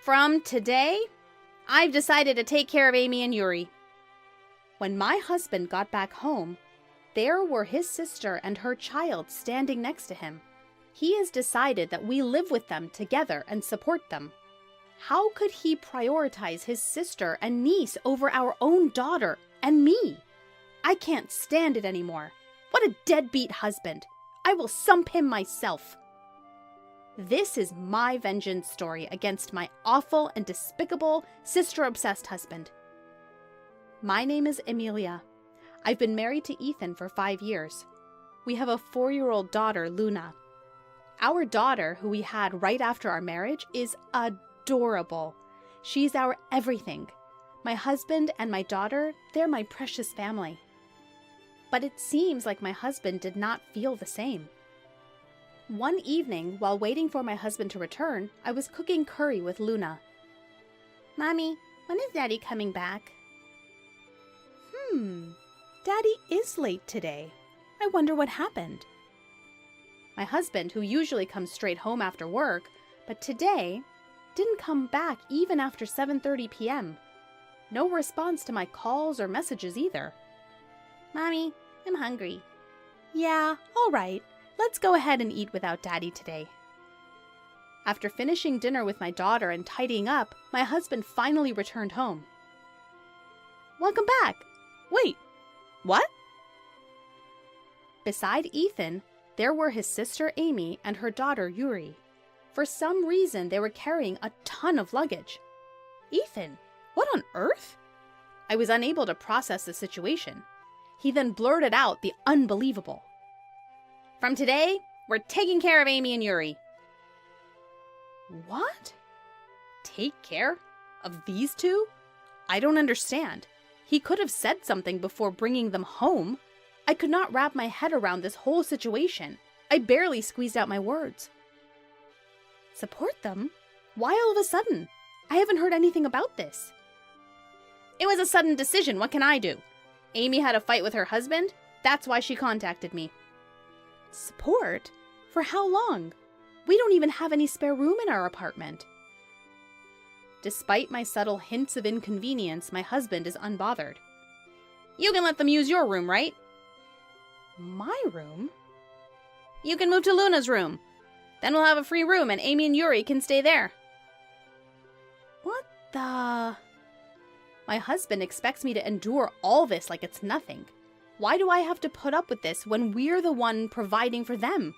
From today, I've decided to take care of Amy and Yuri. When my husband got back home, there were his sister and her child standing next to him. He has decided that we live with them together and support them. How could he prioritize his sister and niece over our own daughter and me? I can't stand it anymore. What a deadbeat husband. I will sump him myself. This is my vengeance story against my awful and despicable sister-obsessed husband. My name is Emilia. I've been married to Ethan for 5 years. We have a 4-year-old daughter, Luna. Our daughter, who we had right after our marriage, is adorable. She's our everything. My husband and my daughter, they're my precious family. But it seems like my husband did not feel the same. One evening, while waiting for my husband to return, I was cooking curry with Luna. "Mommy, when is Daddy coming back?" Daddy is late today. I wonder what happened. My husband, who usually comes straight home after work, but today didn't come back even after 7:30 p.m. No response to my calls or messages either. "Mommy, I'm hungry." "Yeah, all right. Let's go ahead and eat without Daddy today." After finishing dinner with my daughter and tidying up, my husband finally returned home. "Welcome back. Wait, what?" Beside Ethan, there were his sister Amy and her daughter Yuri. For some reason, they were carrying a ton of luggage. "Ethan, what on earth?" I was unable to process the situation. He then blurted out the unbelievable. "From today, we're taking care of Amy and Yuri." What? Take care of these two? I don't understand. He could have said something before bringing them home. I could not wrap my head around this whole situation. I barely squeezed out my words. Support them? Why all of a sudden? I haven't heard anything about this. It was a sudden decision. What can I do? Amy had a fight with her husband. That's why she contacted me. Support? For how long? We don't even have any spare room in our apartment. Despite my subtle hints of inconvenience, my husband is unbothered. You can let them use your room, right? My room? You can move to Luna's room. Then we'll have a free room and Amy and Yuri can stay there. What the... My husband expects me to endure all this like it's nothing. Why do I have to put up with this when we're the one providing for them?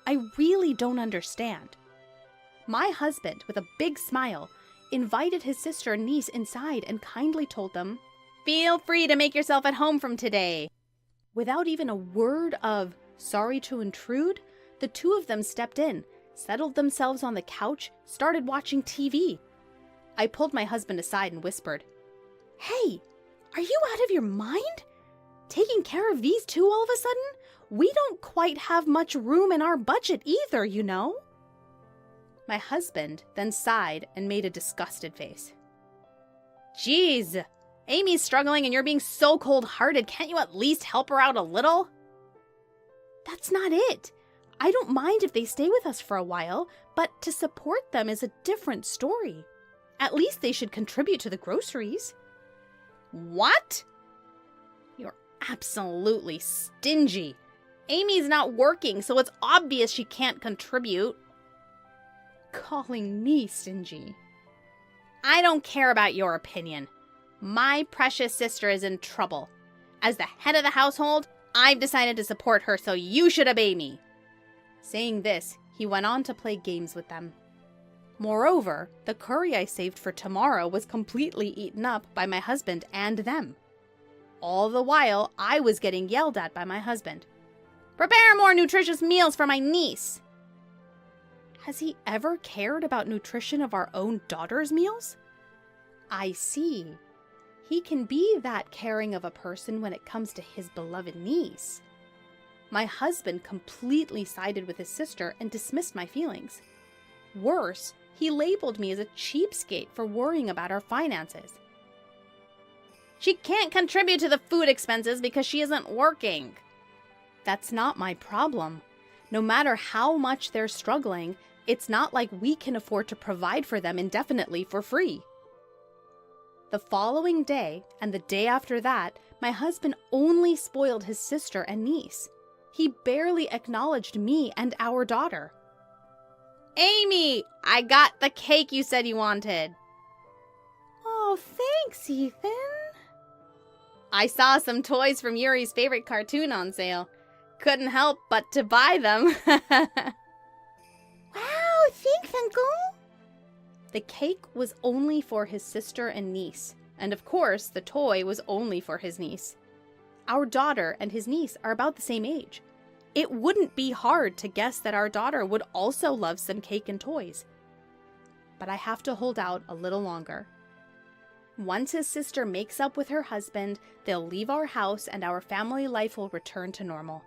I really don't understand. My husband, with a big smile, invited his sister and niece inside and kindly told them, "Feel free to make yourself at home from today." Without even a word of sorry to intrude, the two of them stepped in, settled themselves on the couch, started watching TV. I pulled my husband aside and whispered, "Hey, are you out of your mind? Taking care of these two all of a sudden? We don't quite have much room in our budget either, you know." My husband then sighed and made a disgusted face. "Geez, Amy's struggling and you're being so cold-hearted. Can't you at least help her out a little?" That's not it. I don't mind if they stay with us for a while, but to support them is a different story. At least they should contribute to the groceries. What? You're absolutely stingy. Amy's not working, so it's obvious she can't contribute. Calling me stingy. I don't care about your opinion. My precious sister is in trouble. As the head of the household, I've decided to support her, so you should obey me. Saying this, he went on to play games with them. Moreover, the curry I saved for tomorrow was completely eaten up by my husband and them. All the while, I was getting yelled at by my husband. "Prepare more nutritious meals for my niece." Has he ever cared about nutrition of our own daughter's meals? I see. He can be that caring of a person when it comes to his beloved niece. My husband completely sided with his sister and dismissed my feelings. Worse, he labeled me as a cheapskate for worrying about our finances. She can't contribute to the food expenses because she isn't working. That's not my problem. No matter how much they're struggling, It's not like we can afford to provide for them indefinitely for free. The following day, and the day after that, my husband only spoiled his sister and niece. He barely acknowledged me and our daughter. "Amy, I got the cake you said you wanted." "Oh, thanks, Ethan." "I saw some toys from Yuri's favorite cartoon on sale. Couldn't help but to buy them." "Wow, thanks, Uncle." The cake was only for his sister and niece, and of course, the toy was only for his niece. Our daughter and his niece are about the same age. It wouldn't be hard to guess that our daughter would also love some cake and toys. But I have to hold out a little longer. Once his sister makes up with her husband, they'll leave our house and our family life will return to normal.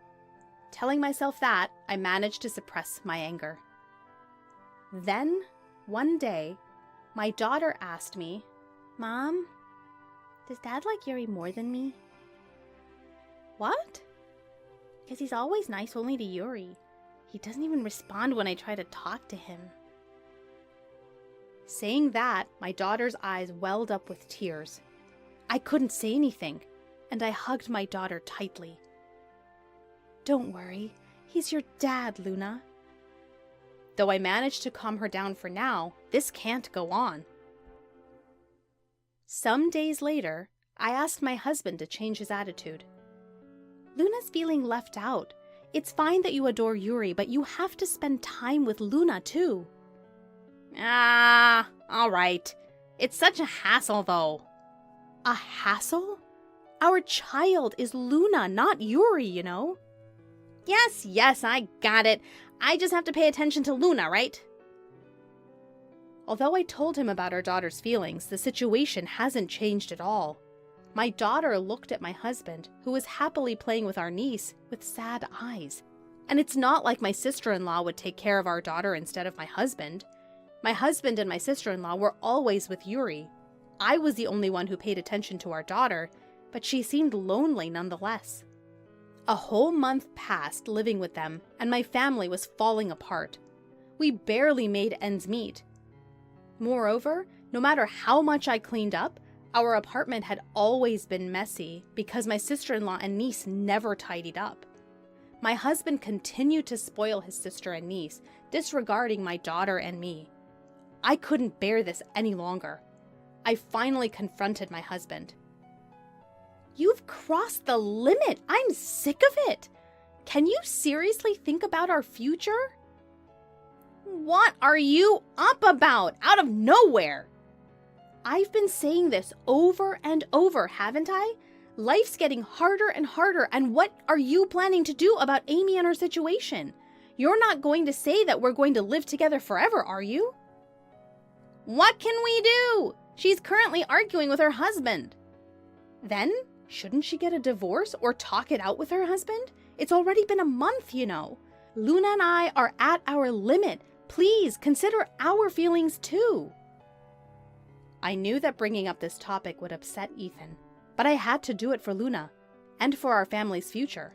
Telling myself that, I managed to suppress my anger. Then, one day, my daughter asked me, "Mom, does Dad like Yuri more than me?" "What?" "Because he's always nice only to Yuri. He doesn't even respond when I try to talk to him." Saying that, my daughter's eyes welled up with tears. I couldn't say anything, and I hugged my daughter tightly. "Don't worry, he's your dad, Luna." Though I managed to calm her down for now, this can't go on. Some days later, I asked my husband to change his attitude. "Luna's feeling left out. It's fine that you adore Yuri, but you have to spend time with Luna too." All right. It's such a hassle, though." "A hassle? Our child is Luna, not Yuri, you know." Yes, I got it. I just have to pay attention to Luna, right?" Although I told him about our daughter's feelings, the situation hasn't changed at all. My daughter looked at my husband, who was happily playing with our niece, with sad eyes. And it's not like my sister-in-law would take care of our daughter instead of my husband. My husband and my sister-in-law were always with Yuri. I was the only one who paid attention to our daughter, but she seemed lonely nonetheless. A whole month passed living with them, and my family was falling apart. We barely made ends meet. Moreover, no matter how much I cleaned up, our apartment had always been messy because my sister-in-law and niece never tidied up. My husband continued to spoil his sister and niece, disregarding my daughter and me. I couldn't bear this any longer. I finally confronted my husband. "You've crossed the limit. I'm sick of it. Can you seriously think about our future?" "What are you up about? Out of nowhere?" "I've been saying this over and over, haven't I? Life's getting harder and harder, and what are you planning to do about Amy and her situation? You're not going to say that we're going to live together forever, are you?" "What can we do? She's currently arguing with her husband." "Then, shouldn't she get a divorce or talk it out with her husband? It's already been a month, you know. Luna and I are at our limit. Please consider our feelings too." I knew that bringing up this topic would upset Ethan, but I had to do it for Luna and for our family's future.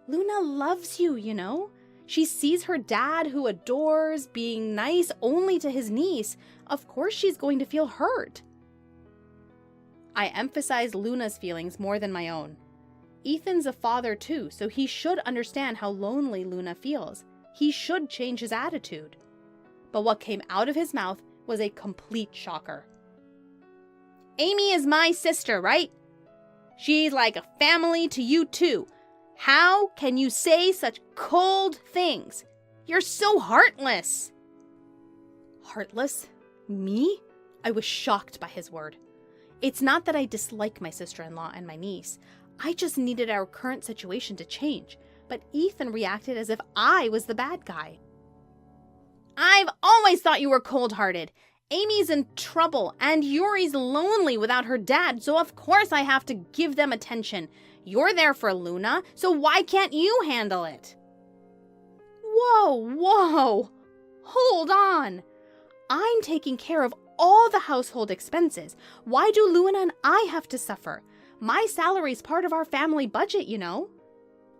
Luna loves you, you know. She sees her dad, who adores being nice only to his niece. Of course she's going to feel hurt. I emphasized Luna's feelings more than my own. Ethan's a father too, so he should understand how lonely Luna feels. He should change his attitude. But what came out of his mouth was a complete shocker. "Amy is my sister, right? She's like a family to you too. How can you say such cold things? You're so heartless." Heartless? Me? I was shocked by his word. It's not that I dislike my sister-in-law and my niece. I just needed our current situation to change. But Ethan reacted as if I was the bad guy. "I've always thought you were cold-hearted. Amy's in trouble, and Yuri's lonely without her dad, so of course I have to give them attention. You're there for Luna, so why can't you handle it?" Whoa! Hold on. I'm taking care of all the household expenses. Why do Luna and I have to suffer? My salary's part of our family budget, you know.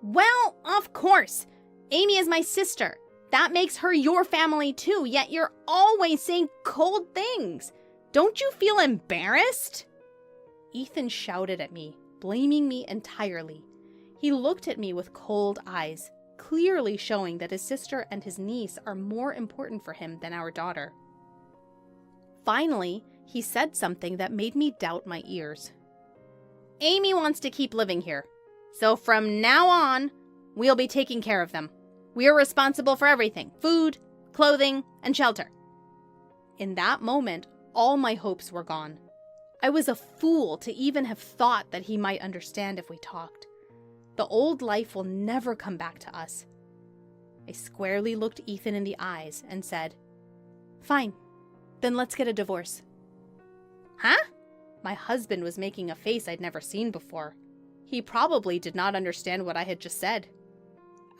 "Well, of course. Amy is my sister. That makes her your family too, yet you're always saying cold things. Don't you feel embarrassed? Ethan shouted at me, blaming me entirely. He looked at me with cold eyes, clearly showing that his sister and his niece are more important for him than our daughter. Finally, he said something that made me doubt my ears. Amy wants to keep living here, so from now on, we'll be taking care of them. We're responsible for everything: food, clothing, and shelter. In that moment, all my hopes were gone. I was a fool to even have thought that he might understand if we talked. The old life will never come back to us. I squarely looked Ethan in the eyes and said, "Fine, then let's get a divorce." Huh? My husband was making a face I'd never seen before. He probably did not understand what I had just said.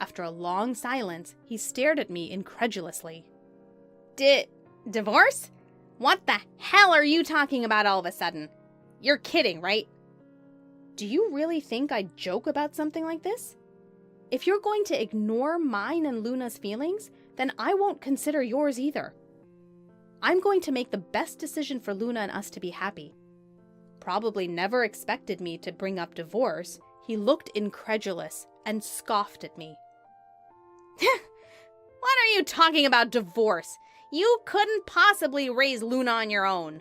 After a long silence, he stared at me incredulously. Divorce? What the hell are you talking about all of a sudden? You're kidding, right? Do you really think I'd joke about something like this? If you're going to ignore mine and Luna's feelings, then I won't consider yours either. I'm going to make the best decision for Luna and us to be happy. Probably never expected me to bring up divorce, he looked incredulous and scoffed at me. What are you talking about, divorce? You couldn't possibly raise Luna on your own.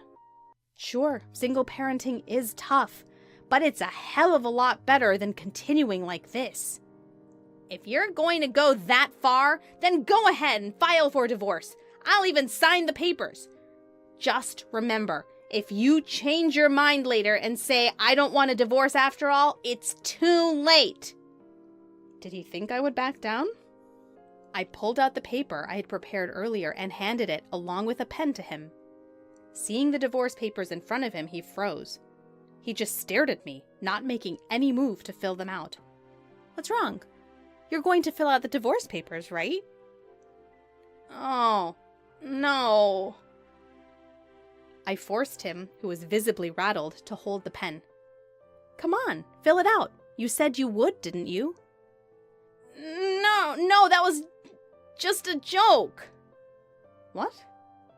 Sure, single parenting is tough, but it's a hell of a lot better than continuing like this. If you're going to go that far, then go ahead and file for divorce. I'll even sign the papers. Just remember, if you change your mind later and say, I don't want a divorce after all, it's too late. Did he think I would back down? I pulled out the paper I had prepared earlier and handed it along with a pen to him. Seeing the divorce papers in front of him, he froze. He just stared at me, not making any move to fill them out. What's wrong? You're going to fill out the divorce papers, right? Oh, no. I forced him, who was visibly rattled, to hold the pen. Come on, fill it out. You said you would, didn't you? No, that was just a joke. What?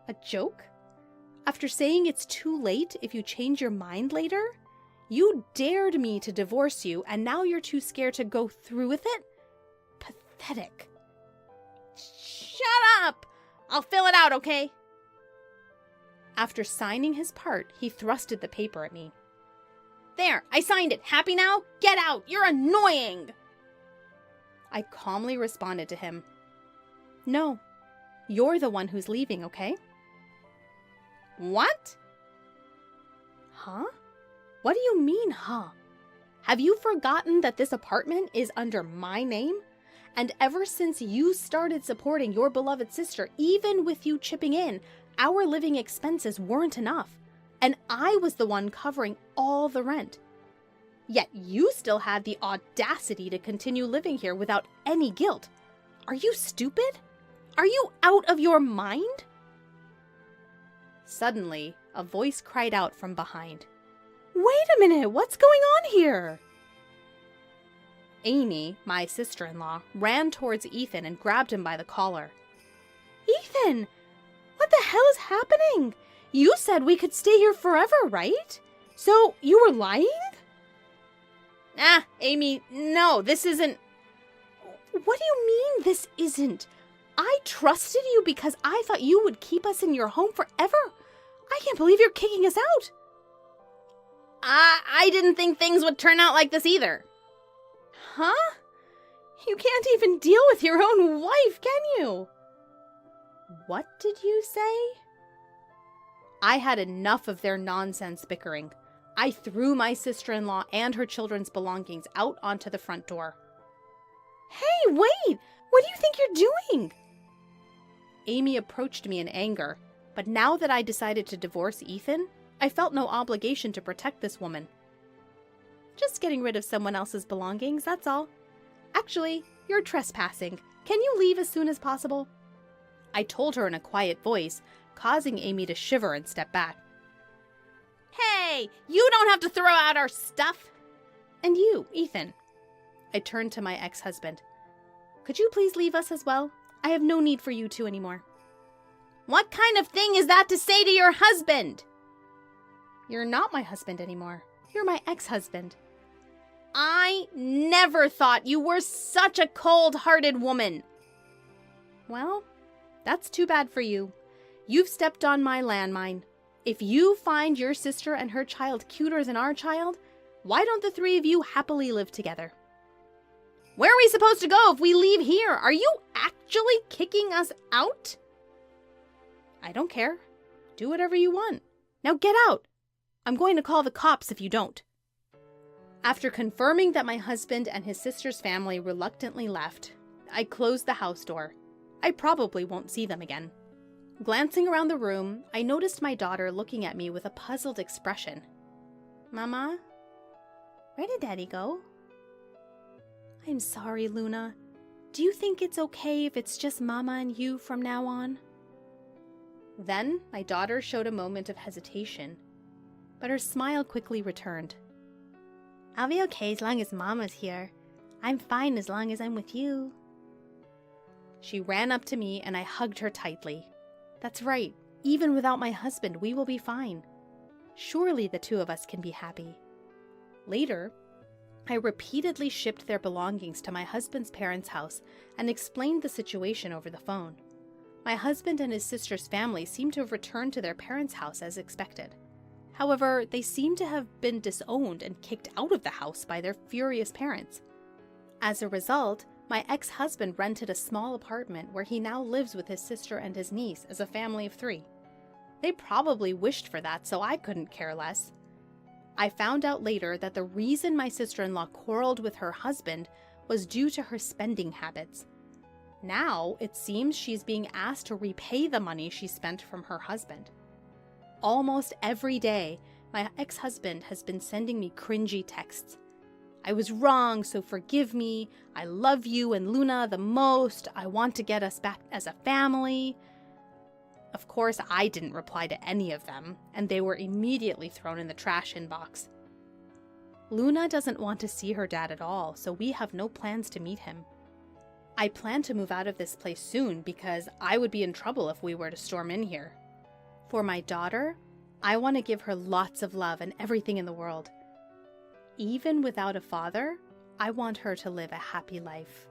A joke? After saying it's too late if you change your mind later? You dared me to divorce you, and now you're too scared to go through with it? Pathetic. Shut up! I'll fill it out, okay? After signing his part, he thrusted the paper at me. There, I signed it. Happy now? Get out! You're annoying! I calmly responded to him. No, you're the one who's leaving, okay? What? Huh? What do you mean, huh? Have you forgotten that this apartment is under my name? And ever since you started supporting your beloved sister, even with you chipping in, our living expenses weren't enough. And I was the one covering all the rent. Yet you still had the audacity to continue living here without any guilt. Are you stupid? Are you out of your mind? Suddenly, a voice cried out from behind. Wait a minute, what's going on here? Amy, my sister-in-law, ran towards Ethan and grabbed him by the collar. Ethan, what the hell is happening? You said we could stay here forever, right? So you were lying? Amy, no, this isn't... What do you mean this isn't? I trusted you because I thought you would keep us in your home forever. I can't believe you're kicking us out. I didn't think things would turn out like this either. Huh? You can't even deal with your own wife, can you? What did you say? I had enough of their nonsense bickering. I threw my sister-in-law and her children's belongings out onto the front door. Hey, wait! What do you think you're doing? Amy approached me in anger, but now that I decided to divorce Ethan, I felt no obligation to protect this woman. Just getting rid of someone else's belongings, that's all. Actually, you're trespassing. Can you leave as soon as possible? I told her in a quiet voice, causing Amy to shiver and step back. Hey, you don't have to throw out our stuff. And you, Ethan. I turned to my ex-husband. Could you please leave us as well? I have no need for you two anymore. What kind of thing is that to say to your husband? You're not my husband anymore. You're my ex-husband. I never thought you were such a cold-hearted woman. Well, that's too bad for you. You've stepped on my landmine. If you find your sister and her child cuter than our child, why don't the three of you happily live together? Where are we supposed to go if we leave here? Are you actually kicking us out? I don't care. Do whatever you want. Now get out. I'm going to call the cops if you don't. After confirming that my husband and his sister's family reluctantly left, I closed the house door. I probably won't see them again. Glancing around the room, I noticed my daughter looking at me with a puzzled expression. Mama, where did Daddy go? I'm sorry, Luna. Do you think it's okay if it's just Mama and you from now on? Then my daughter showed a moment of hesitation, but her smile quickly returned. I'll be okay as long as Mama's here. I'm fine as long as I'm with you. She ran up to me and I hugged her tightly. That's right, even without my husband, we will be fine. Surely the two of us can be happy. Later, I repeatedly shipped their belongings to my husband's parents' house and explained the situation over the phone. My husband and his sister's family seemed to have returned to their parents' house as expected. However, they seemed to have been disowned and kicked out of the house by their furious parents. As a result, my ex-husband rented a small apartment where he now lives with his sister and his niece as a family of 3. They probably wished for that, so I couldn't care less. I found out later that the reason my sister-in-law quarreled with her husband was due to her spending habits. Now, it seems she's being asked to repay the money she spent from her husband. Almost every day, my ex-husband has been sending me cringy texts. I was wrong, so forgive me. I love you and Luna the most. I want to get us back as a family. Of course, I didn't reply to any of them, and they were immediately thrown in the trash inbox. Luna doesn't want to see her dad at all, so we have no plans to meet him. I plan to move out of this place soon because I would be in trouble if we were to storm in here. For my daughter, I want to give her lots of love and everything in the world. Even without a father, I want her to live a happy life.